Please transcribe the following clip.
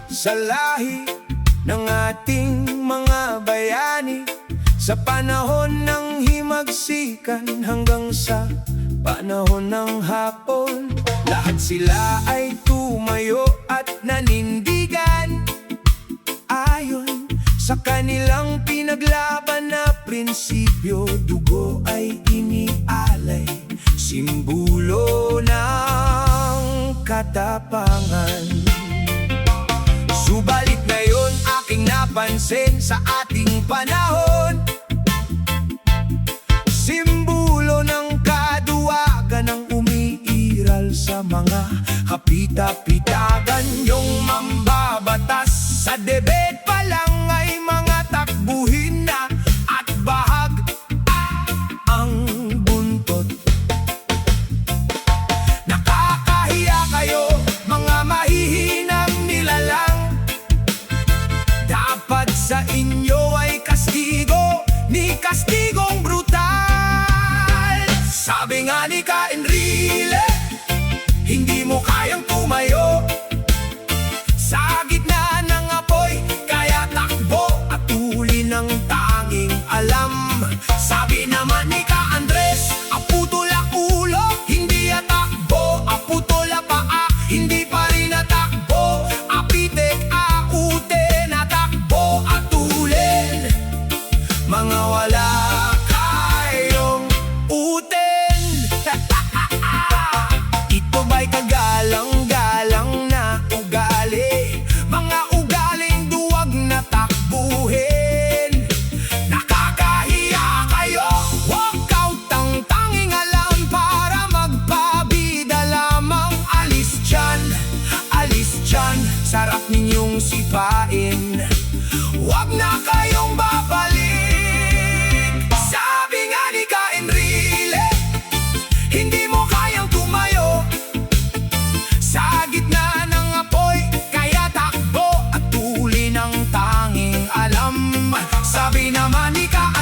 sa lahi ng ating mga bayani. Sa panahon ng himagsikan hanggang sa panahon ng hapon, lahat sila ay tumayo at nanindigan ayon sa kanilang pinaglaban na prinsipyo. Dugo ay inialay, simbolo ng katapangan. Subalit ngayon aking napansin sa ating panahon, simbolo ng kaduwagan ang umiiral sa mga kapita-pitagan. Yung mambabatas sa debate pa lang ay mga takbuhin na at bahag ang buntot. Nakakahiya kayo mga mahihinang nilalang, dapat sa inyo ay kastigo, ni kastigong brutal. Sabi nga ni Ka Enrile, hindi mo kayang tumayo sa gitna ng apoy, kaya takbo at tuli ng tanging alam. Sabi naman ni Ka Andres, aputula ulo, hindi atakbo, aputula paa, hindi pa rin atakbo, apitek aute, natakbo at tulin. Mga wala kayong uten. Ito ba'y kagalang-galang na ugali? Mga ugaling duwag na takbuhin. Nakakahiya kayo, walkout ang tanging alam para magpabida lamang. Alis dyan, sarap ninyong sipain, wag na kayong babalik. Sabi nga ni Ka Enrile, hindi mo kayang tumayo sa gitna ng apoy, kaya takbo at tuli ng tanging alam. Sabi naman ni Ka